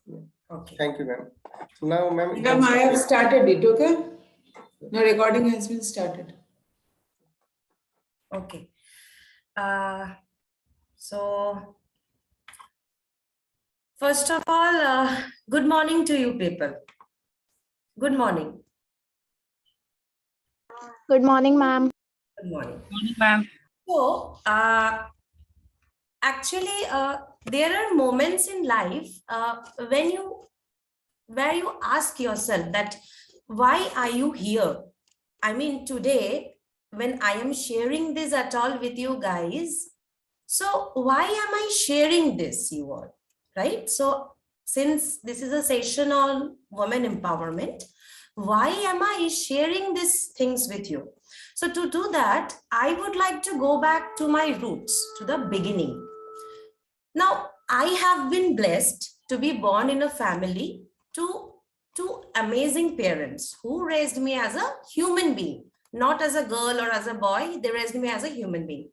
Okay. Thank you, ma'am. Now, ma'am, Ma'am, I have started it, okay? The recording has been started. Okay. So, first of all, good morning to you people. Good morning. Good morning, ma'am. Good morning. Good morning, ma'am. So, actually, there are moments in life where you ask yourself that why are you here? I mean, today, when I am sharing this at all with you guys, so why am I sharing this, you all, right? So since this is a session on women empowerment, why am I sharing these things with you? So to do that, I would like to go back to my roots, to the beginning. Now, I have been blessed to be born in a family to two amazing parents who raised me as a human being, not as a girl or as a boy. They raised me as a human being.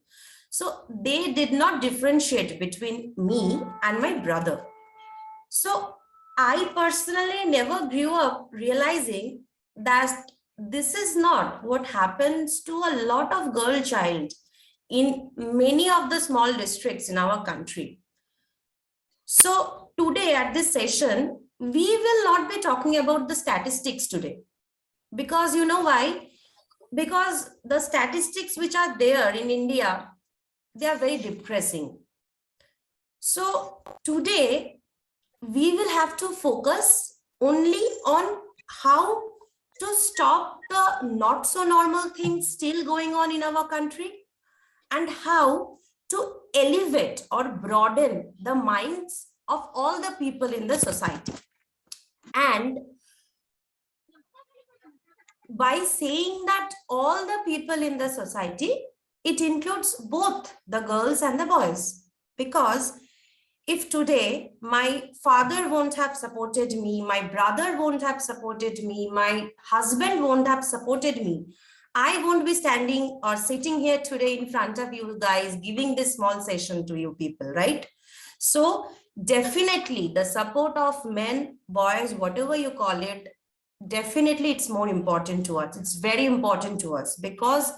So they did not differentiate between me and my brother. So I personally never grew up realizing that this is not what happens to a lot of girl child in many of the small districts in our country. So today at this session, we will not be talking about the statistics today. Because you know why? Because the statistics which are there in India, they are very depressing. So today, we will have to focus only on how to stop the not so normal things still going on in our country and how to elevate or broaden the minds of all the people in the society. And by saying that all the people in the society, it includes both the girls and the boys. Because if today my father won't have supported me, my brother won't have supported me, my husband won't have supported me, I won't be standing or sitting here today in front of you guys giving this small session to you people, right? So definitely the support of men, boys, whatever you call it, definitely it's more important to us. It's very important to us because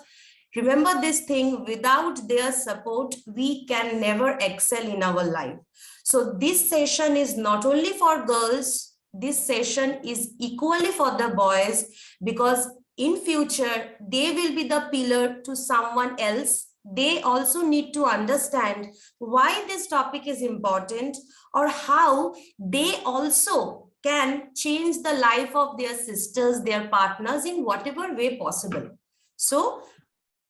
remember this thing, without their support, we can never excel in our life. So this session is not only for girls, this session is equally for the boys because in future, they will be the pillar to someone else. They also need to understand why this topic is important or how they also can change the life of their sisters, their partners in whatever way possible. So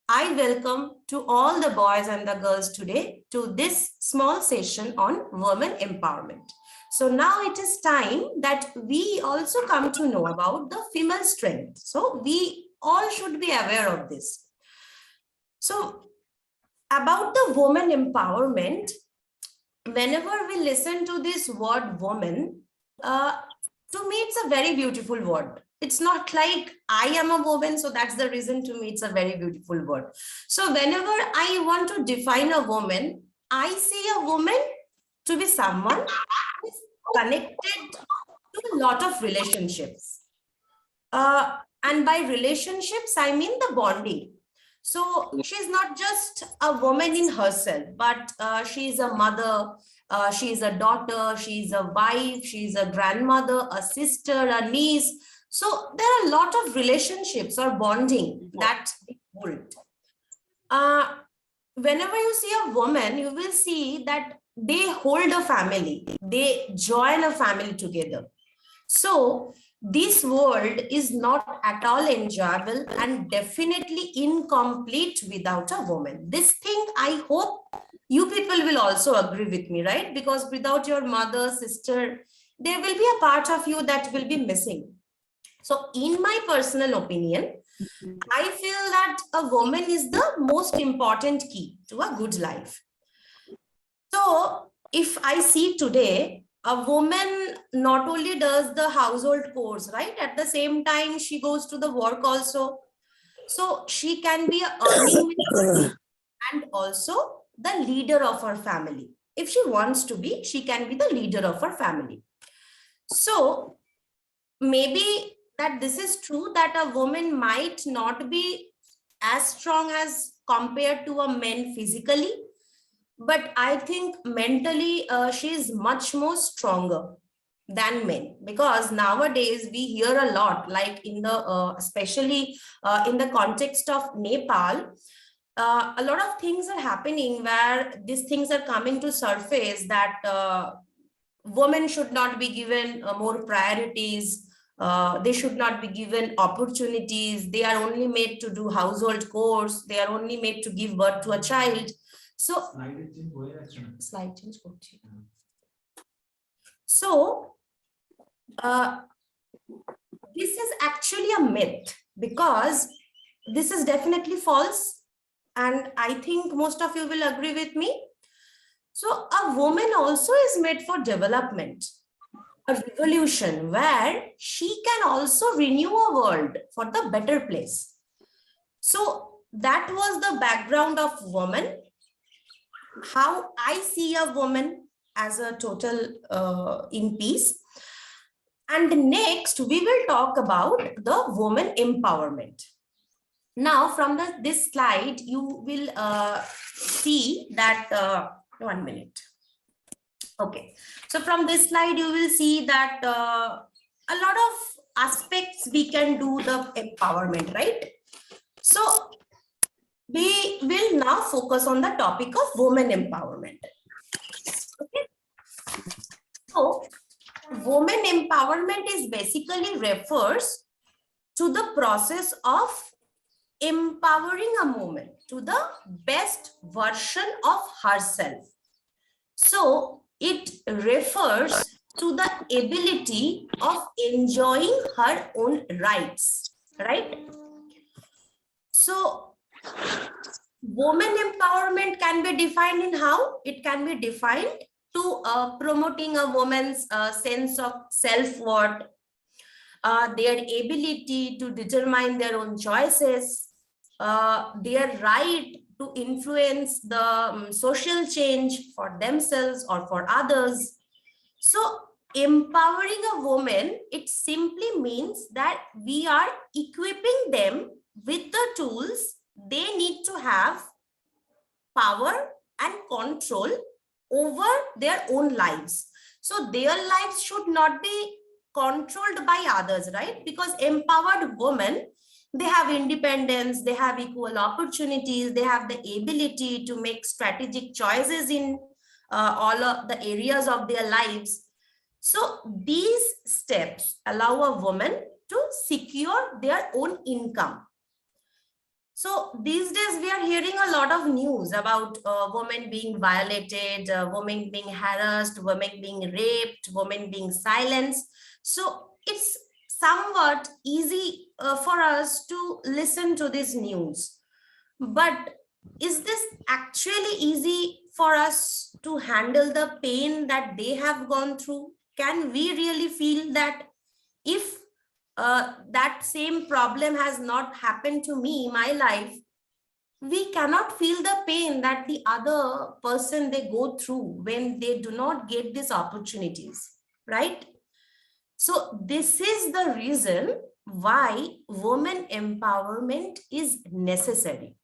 I welcome to all the boys and the girls today to this small session on women empowerment. So now it is time that we also come to know about the female strength. So we all should be aware of this. So about the woman empowerment, whenever we listen to this word woman, to me, it's a very beautiful word. It's not like I am a woman, so that's the reason to me it's a very beautiful word. So whenever I want to define a woman, I see a woman to be someone who is connected to a lot of relationships. And by relationships, I mean the bonding. So she's not just a woman in herself, but she's a mother, she's a daughter, she's a wife, she's a grandmother, a sister, a niece. So there are a lot of relationships or bonding that they hold. Whenever you see a woman, you will see that they hold a family, they join a family together. So this world is not at all enjoyable and definitely incomplete without a woman. This thing I hope you people will also agree with me, right? Because without your mother, sister, there will be a part of you that will be missing. So in my personal opinion, I feel that a woman is the most important key to a good life. So if I see today, a woman not only does the household chores, right? At the same time, she goes to the work also. So she can be an earning means and also the leader of her family. If she wants to be, she can be the leader of her family. So maybe that this is true that a woman might not be as strong as compared to a man physically, but I think mentally she is much more stronger than men, because nowadays we hear a lot, like in the especially in the context of Nepal, a lot of things are happening where these things are coming to surface, that women should not be given more priorities. They should not be given opportunities. They are only made to do household chores. They are only made to give birth to a child. So slide change করছি। So this is actually a myth, because this is definitely false, and I think most of you will agree with me. So a woman also is made for development, a revolution where she can also renew a world for the better place. So that was the background of woman, how I see a woman as a total in peace. And next we will talk about the woman empowerment. Now from this slide you will see that 1 minute. Okay, so from this slide you will see that a lot of aspects we can do the empowerment, right? So we will now focus on the topic of women empowerment. Okay, so women empowerment is basically refers to the process of empowering a woman to the best version of herself. So it refers to the ability of enjoying her own rights, right? So woman empowerment can be defined in how? It can be defined to promoting a woman's sense of self-worth, their ability to determine their own choices, their right to influence the social change for themselves or for others. So empowering a woman, it simply means that we are equipping them with the tools they need to have power and control over their own lives. So their lives should not be controlled by others, right? Because empowered women, they have independence, they have equal opportunities, they have the ability to make strategic choices in all of the areas of their lives. So these steps allow a woman to secure their own income. So these days we are hearing a lot of news about women being violated, women being harassed, women being raped, women being silenced. So it's somewhat easy for us to listen to this news. But is this actually easy for us to handle the pain that they have gone through? Can we really feel that if that same problem has not happened to me in my life, we cannot feel the pain that the other person they go through when they do not get these opportunities, right? So this is the reason why women empowerment is necessary.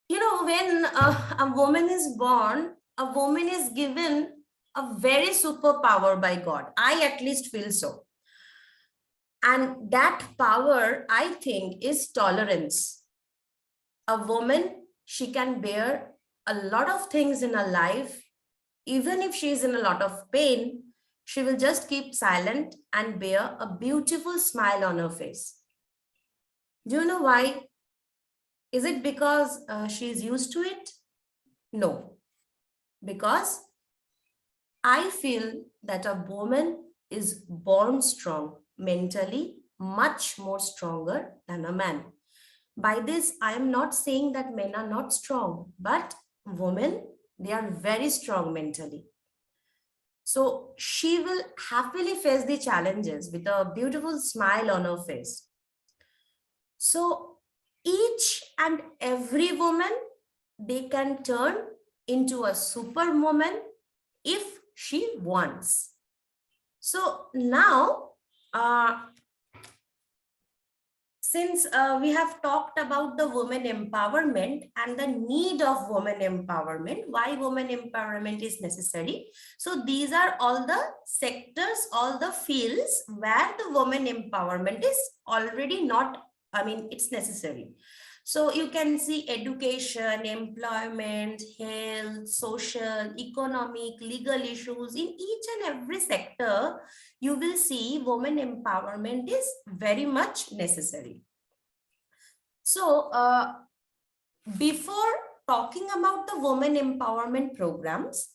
You know, when a woman is born, a woman is given a very superpower by God. I at least feel so. And that power, I think, is tolerance. A woman, she can bear a lot of things in her life. Even if she is in a lot of pain, she will just keep silent and bear a beautiful smile on her face. Do you know why? Is it because she is used to it? No. Because I feel that a woman is born strong mentally, much more stronger than a man. By this, I am not saying that men are not strong, but women, they are very strong mentally. So she will happily face the challenges with a beautiful smile on her face. So each and every woman, they can turn into a superwoman if she wants. So now, since we have talked about the women empowerment and the need of women empowerment, why women empowerment is necessary. So these are all the sectors, all the fields where the women empowerment is already not, it's necessary. So you can see education, employment, health, social, economic, legal issues. In each and every sector, you will see women empowerment is very much necessary. So before talking about the women empowerment programs,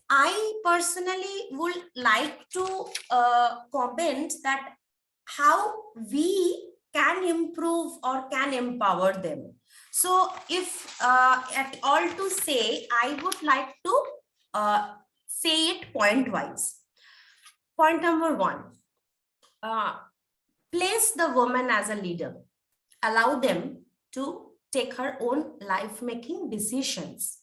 I personally would like to comment that how we can improve or can empower them. So if at all to say, I would like to say it point wise. Point number one, place the woman as a leader. Allow them to take her own life-making decisions.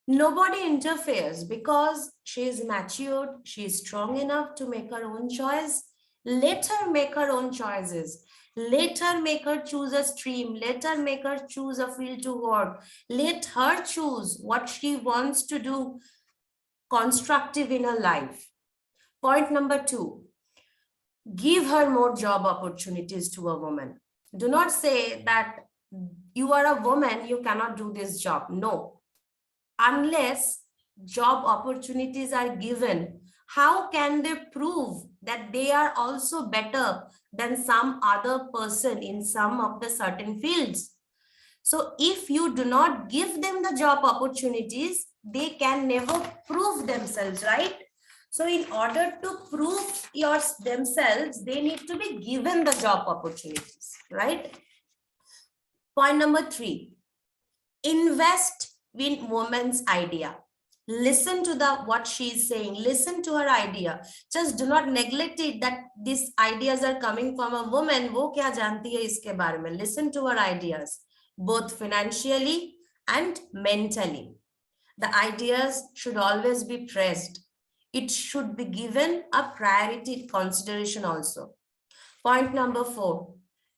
Nobody interferes because she is matured, she is strong enough to make her own choice. Let her make her own choices. Let her make her choose a stream. Let her make her choose a field to work. Let her choose what she wants to do constructive in her life. Point number two, give her more job opportunities to a woman. Do not say that you are a woman, you cannot do this job. No. Unless job opportunities are given, how can they prove that they are also better than some other person in some of the certain fields? So if you do not give them the job opportunities, they can never prove themselves, right? So in order to prove themselves, they need to be given the job opportunities, right? Point number three, invest in woman's idea. Listen to what she is saying. Listen to her idea. Just do not neglect it that these ideas are coming from a woman. वो क्या जानती है इसके बारे में? Listen to her ideas, both financially and mentally. The ideas should always be praised. It should be given a priority consideration also. Point number four,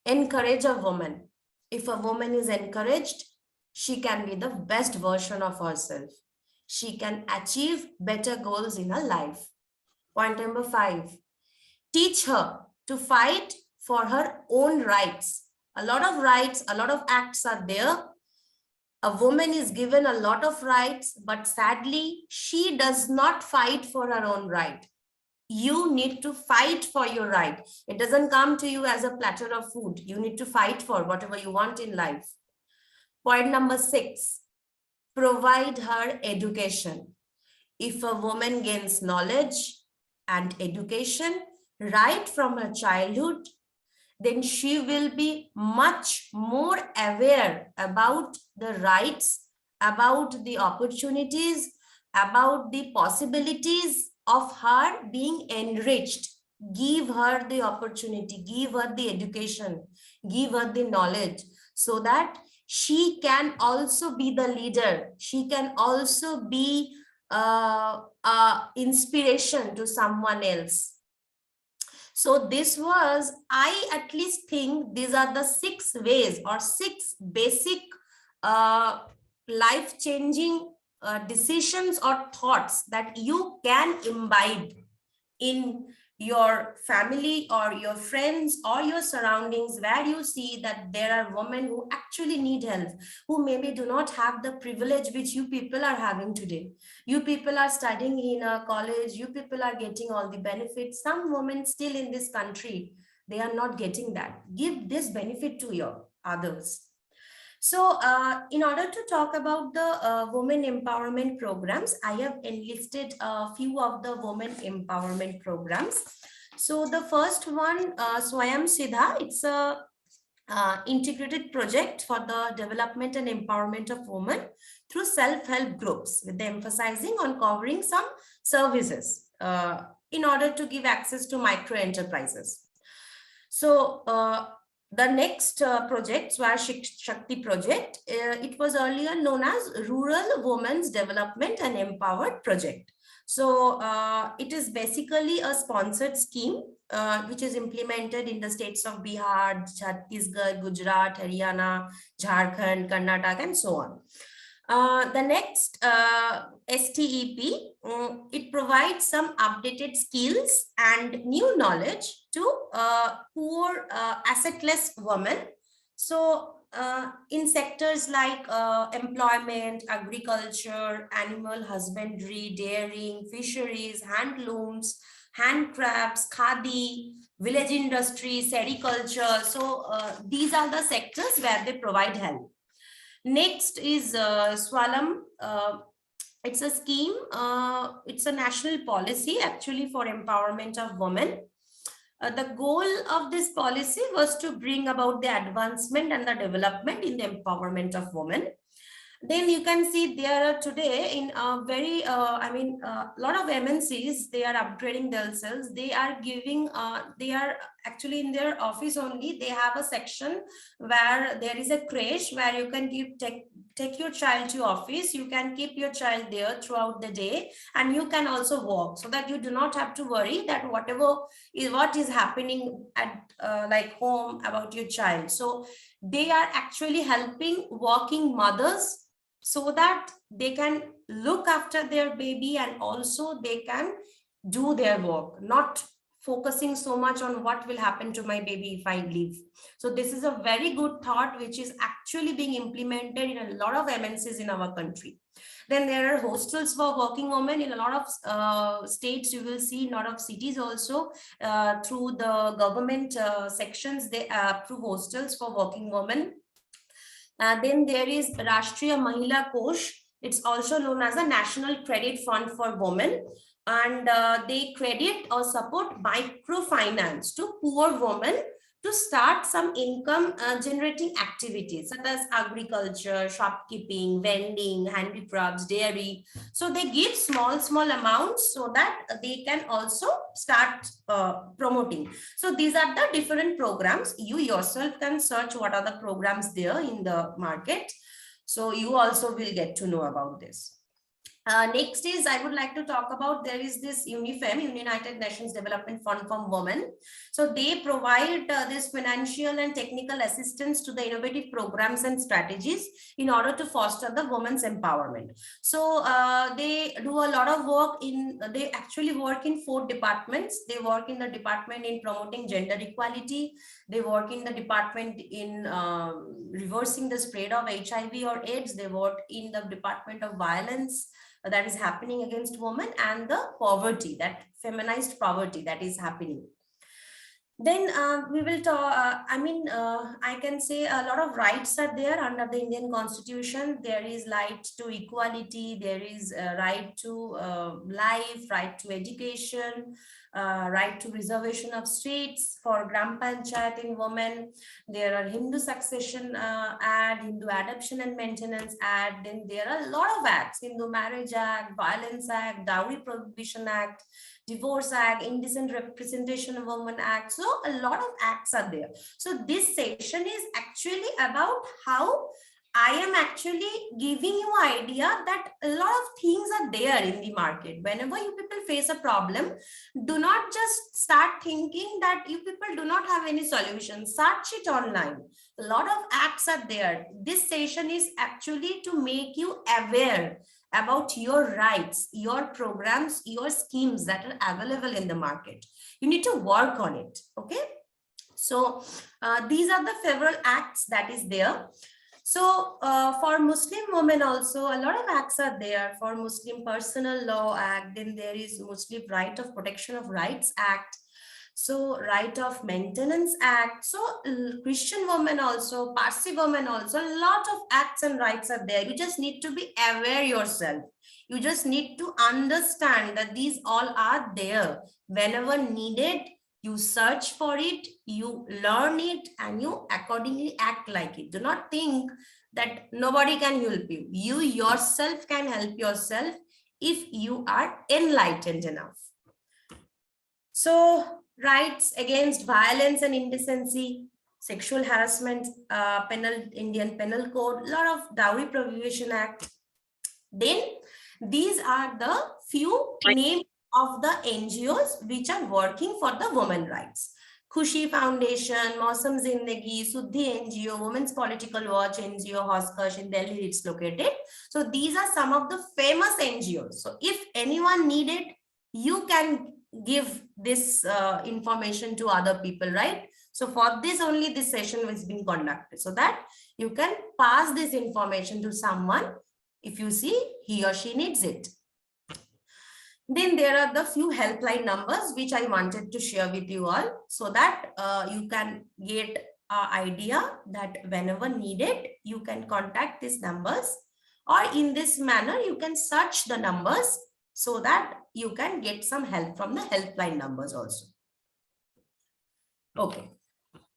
encourage a woman. If a woman is encouraged, she can be the best version of herself. She can achieve better goals in her life. Point number five, teach her to fight for her own rights. A lot of rights, a lot of acts are there. A woman is given a lot of rights, but sadly, she does not fight for her own right. You need to fight for your right. It doesn't come to you as a platter of food. You need to fight for whatever you want in life. Point number six, provide her education. If a woman gains knowledge and education right from her childhood, then she will be much more aware about the rights, about the opportunities, about the possibilities of her being enriched. Give her the opportunity, give her the education, give her the knowledge so that she can also be the leader. She can also be inspiration to someone else. So this was, I at least think these are the 6 ways or 6 basic life-changing decisions or thoughts that you can imbibe in your family or your friends or your surroundings where you see that there are women who actually need help, who maybe do not have the privilege which you people are having today. You people are studying in a college, you people are getting all the benefits. Some women still in this country, they are not getting that. Give this benefit to your others. So in order to talk about the women empowerment programs, I have enlisted a few of the women empowerment programs. So the first one, Swayam Siddha, it's a integrated project for the development and empowerment of women through self-help groups, with the emphasizing on covering some services in order to give access to micro enterprises. So the next project, Swaya Shakti project, it was earlier known as Rural Women's Development and Empowered Project. So it is basically a sponsored scheme which is implemented in the states of Bihar, Chhattisgarh, Gujarat, Haryana, Jharkhand, Karnataka, and so on. The next STEP, it provides some updated skills and new knowledge to poor assetless women. So in sectors like employment, agriculture, animal husbandry, dairying, fisheries, handlooms, handcrafts, khadi, village industry, sericulture. So these are the sectors where they provide help. Next is Swalam. It's a scheme. It's a national policy actually for empowerment of women. The goal of this policy was to bring about the advancement and the development in the empowerment of women. Then you can see there are today in a very, a lot of MNCs, they are upgrading themselves. They are giving, they are actually in their office only, they have a section where there is a creche where you can take your child to office. You can keep your child there throughout the day, and you can also walk, so that you do not have to worry that what is happening at like home about your child. So they are actually helping working mothers so that they can look after their baby and also they can do their work, not focusing so much on what will happen to my baby if I leave. So this is a very good thought which is actually being implemented in a lot of MNCs in our country. Then there are hostels for working women in a lot of states. You will see, a lot of cities also through the government sections, they approve hostels for working women. Then there is Rashtriya Mahila Kosh. It's also known as a National Credit Fund for Women. And they credit or support microfinance to poor women to start some income generating activities such as agriculture, shopkeeping, vending, handicrafts, dairy. So they give small amounts so that they can also start promoting. So these are the different programs. You yourself can search what are the programs there in the market. So you also will get to know about this. Next is, I would like to talk about, there is this UNIFEM, United Nations Development Fund for Women. So they provide this financial and technical assistance to the innovative programs and strategies in order to foster the women's empowerment. So they do a lot of work they actually work in 4 departments. They work in the department in promoting gender equality. They work in the department in reversing the spread of HIV or AIDS. They work in the department of violence that is happening against women and the poverty, that feminized poverty that is happening. Then we will talk, I can say a lot of rights are there under the Indian Constitution. There is right to equality, there is a right to life, right to education, right to reservation of streets for Gram Panchayat in women. There are Hindu Succession Act, Hindu Adoption and Maintenance Act. Then there are a lot of acts: Hindu Marriage Act, Violence Act, Dowry Prohibition Act, Divorce Act, Indecent Representation of Women Act. So a lot of acts are there. So this session is actually about how I am actually giving you idea that a lot of things are there in the market. Whenever you people face a problem, do not just start thinking that you people do not have any solution. Search it online. A lot of acts are there. This session is actually to make you aware about your rights, your programs, your schemes that are available in the market. You need to work on it. Okay. So these are the several acts that is there. So for Muslim women also, a lot of acts are there. For Muslim Personal Law Act, then there is Muslim Right of Protection of Rights Act. So Right of Maintenance Act. So Christian women also, Parsi women also, a lot of acts and rights are there. You just need to be aware yourself. You just need to understand that these all are there. Whenever needed, you search for it, you learn it, and you accordingly act like it. Do not think that nobody can help you. You yourself can help yourself if you are enlightened enough. So rights against violence and indecency, sexual harassment, Indian Penal Code, a lot of Dowry Prohibition Act. Then These are the few names of the NGOs which are working for the women rights. Khushi Foundation, Mausam Zindagi, Suddhi NGO, Women's Political Watch NGO, Hoskosh in Delhi it's located. So these are some of the famous NGOs. So if anyone needed, you can give this information to other people, right? So for this only this session has been conducted so that you can pass this information to someone if you see he or she needs it. Then there are the few helpline numbers which I wanted to share with you all so that you can get an idea that whenever needed, you can contact these numbers, or in this manner, you can search the numbers so that you can get some help from the helpline numbers also. Okay.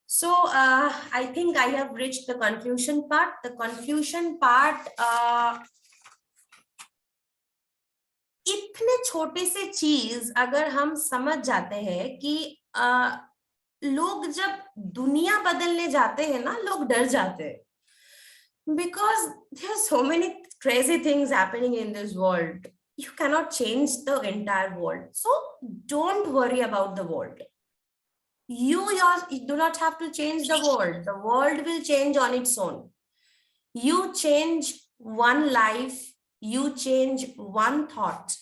So I think I have reached the conclusion part. The conclusion part, इतने छोटे से चीज अगर हम समझ जाते हैं कि लोग जब दुनिया बदलने जाते हैं ना, लोग डर जाते हैं. Because there are so many crazy things happening in this world. You cannot change the entire world. So don't worry about the world. You do not have to change the world. The world will change on its own. You change one life, you change one thought.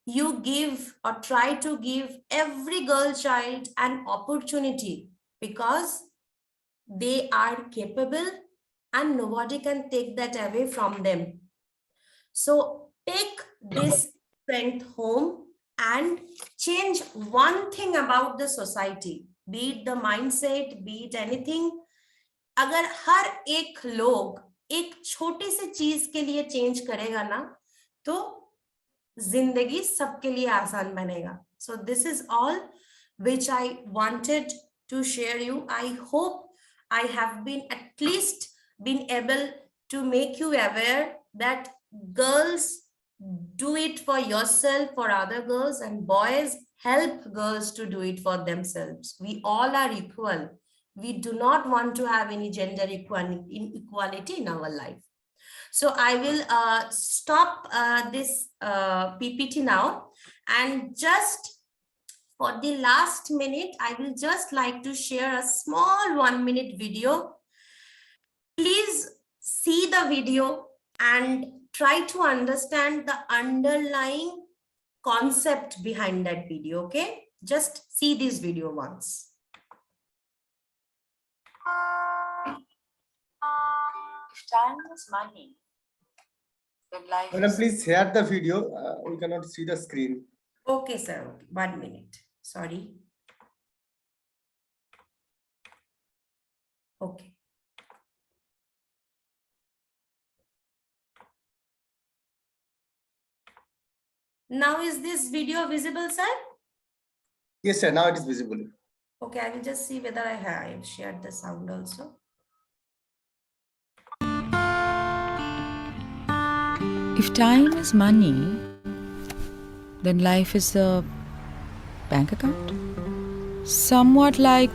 You give or try to give every girl child an opportunity because they are capable and nobody can take that away from them. So take this strength home and change one thing about the society, be it the mindset, be it anything. अगर हर एक लोग एक छोटे से चीज के लिए change करेगा ना, तो जिंदगी सबके लिए आसान बनेगा. So this is all which I wanted to share you. I hope I have been at least been able to make you aware that girls do it for yourself, for other girls, and boys help girls to do it for themselves. We all are equal. We do not want to have any gender inequality in our life. So I will stop this PPT now, and just for the last minute, I will just like to share a small 1-minute video. Please see the video and try to understand the underlying concept behind that video, okay? Just see this video once. If time is money, then life Madam, is... please share the video. We cannot see the screen. Okay, sir. 1 minute. Sorry. Okay. Now is this video visible, sir? Yes, sir. Now it is visible. Okay, I will just see whether I have shared the sound also. If time is money, then life is a bank account. Somewhat like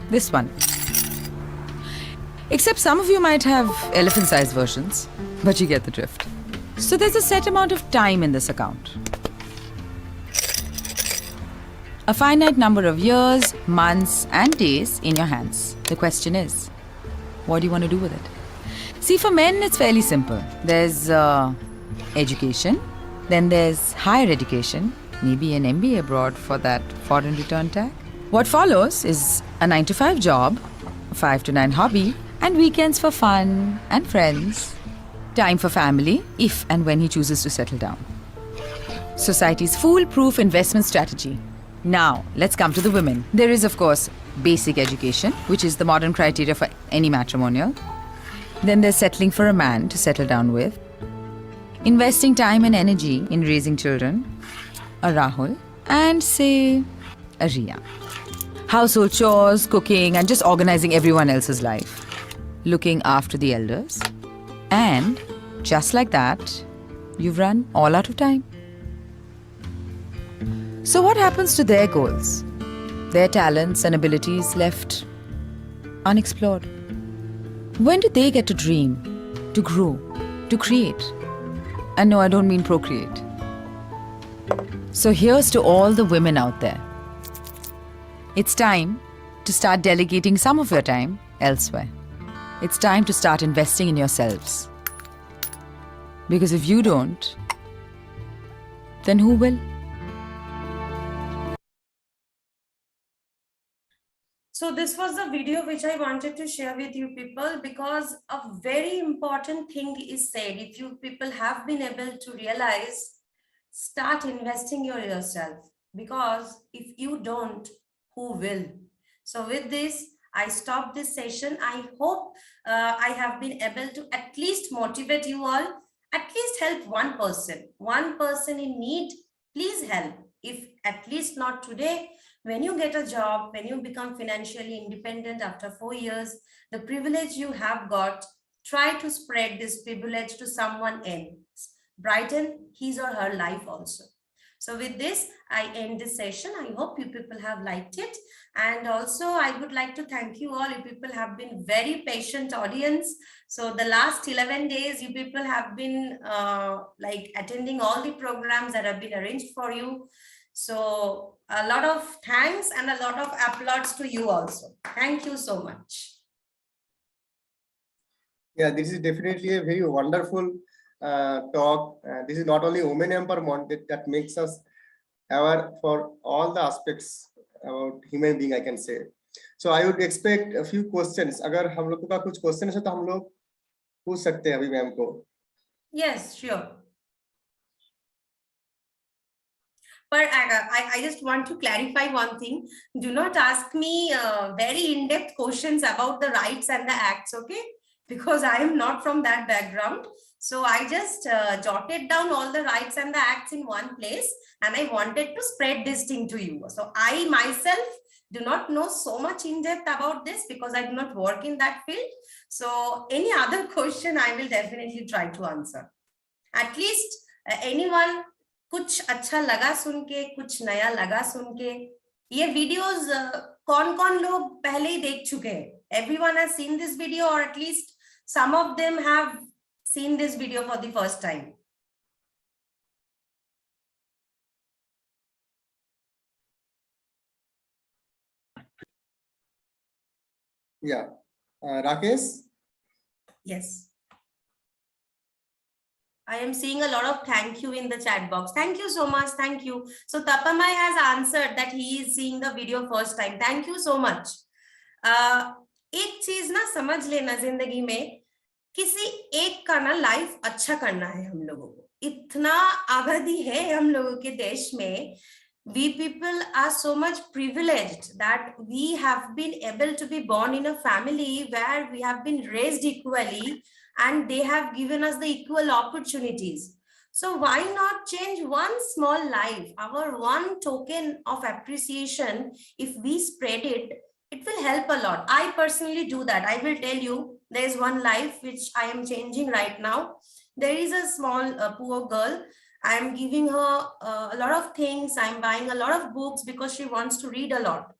this one. Except some of you might have elephant-sized versions, but you get the drift. So there's a set amount of time in this account. A finite number of years, months, and days in your hands. The question is, what do you want to do with it? See, for men, it's fairly simple. There's education, then there's higher education, maybe an MBA abroad for that foreign return tag. What follows is a 9-to-5 job, a 5 to 9 hobby, and weekends for fun and friends. Time for family, if and when he chooses to settle down. Society's foolproof investment strategy. Now, let's come to the women. There is, of course, basic education, which is the modern criteria for any matrimonial. Then there's settling for a man to settle down with. Investing time and energy in raising children, a Rahul, and say, a Riya. Household chores, cooking, and just organizing everyone else's life. Looking after the elders. And just like that, you've run all out of time. So what happens to their goals? Their talents and abilities left unexplored? When do they get to dream, to grow, to create? And no, I don't mean procreate. So here's to all the women out there. It's time to start delegating some of your time elsewhere. It's time to start investing in yourselves. Because if you don't, then who will? So this was the video which I wanted to share with you people, because a very important thing is said. If you people have been able to realize, start investing in yourself, because if you don't, who will? So with this, I stop this session. I hope I have been able to at least motivate you all, at least help one person in need. Please help. If at least not today, when you get a job, when you become financially independent after 4 years, the privilege you have got, try to spread this privilege to someone else. Brighten his or her life also. So with this, I end this session. I hope you people have liked it. And also, I would like to thank you all. You people have been very patient audience. So the last 11 days, you people have been like attending all the programs that have been arranged for you. So a lot of thanks and a lot of applause to you also. Thank you so much. Yeah, this is definitely a very wonderful talk. This is not only women empowerment that makes us aware for all the aspects about human being, I can say. So I would expect a few questions. अगर हम लोगों का कुछ questions है तो हम लोग पूछ सकते हैं अभी मैम को. Yes, sure. But I just want to clarify one thing. Do not ask me very in-depth questions about the rights and the acts, okay? Because I am not from that background. So I just jotted down all the rights and the acts in one place, and I wanted to spread this thing to you. So I myself do not know so much in depth about this because I do not work in that field. So any other question, I will definitely try to answer. At least anyone कुछ अच्छा लगा सुन के, कुछ नया लगा सुन के. ये videos कौन कौन लोग पहले ही देख चुके हैं? Everyone has seen this video, or at least some of them have seen this video for the first time. Yeah, Rakesh. Yes. I am seeing a lot of thank you in the chat box. Thank you so much. Thank you. So Tapamai has answered that he is seeing the video first time. Thank you so much. एक चीज ना समझ लेना जिंदगी में, किसी एक का ना लाइफ अच्छा करना है हम लोगों को. इतना आबादी है हम लोगों के देश में. We people are so much privileged that we have been able to be born in a family where we have been raised equally, and they have given us the equal opportunities. So why not change one small life, our one token of appreciation? If we spread it, it will help a lot. I personally do that. I will tell you, there is one life which I am changing right now. There is a small poor girl. I am giving her a lot of things. I'm buying a lot of books because she wants to read a lot.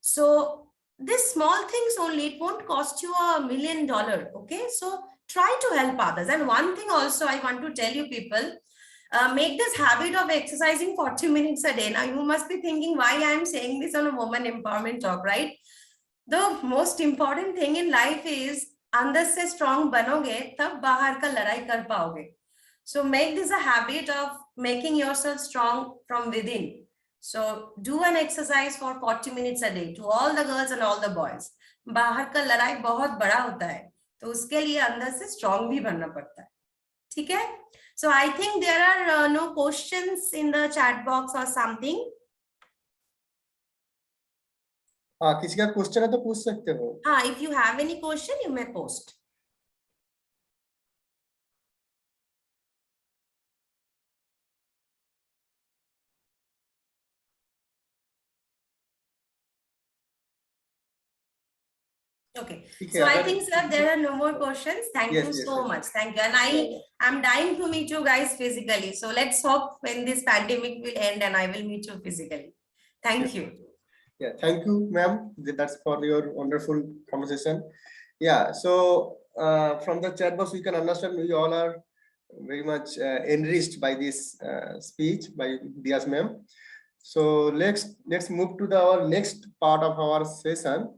So these small things only, it won't cost you $1 million. Okay, so try to help others. And one thing also I want to tell you people, make this habit of exercising 40 minutes a day. Now you must be thinking why I am saying this on a woman empowerment talk, right? The most important thing in life is अंदर से strong बनोगे तब बाहर का लड़ाई कर पाओगे. So make this a habit of making yourself strong from within. So do an exercise for 40 minutes a day to all the girls and all the boys. बाहर का लड़ाई बहुत बड़ा होता है, तो उसके लिए अंदर से strong भी बनना पड़ता है. ठीक है? So I think there are no questions in the chat box or something. हाँ, किसी का क्वेश्चन है तो पूछ सकते हो. हाँ, if you have any question, you may post. Okay, so I think sir, there are no more questions. Thank you so much. Thank you. And I am dying to meet you guys physically. So let's hope when this pandemic will end and I will meet you physically. Thank you. Yeah, thank you, ma'am. That's for your wonderful conversation. Yeah, so from the chat box, we can understand we all are very much enriched by this speech by Dias ma'am. So let's move to our next part of our session.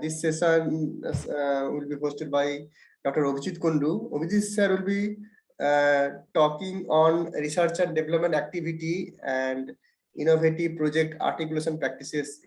This session will be hosted by Dr. Abhijit Kundu. Abhijit sir will be talking on research and development activity and innovative project articulation practices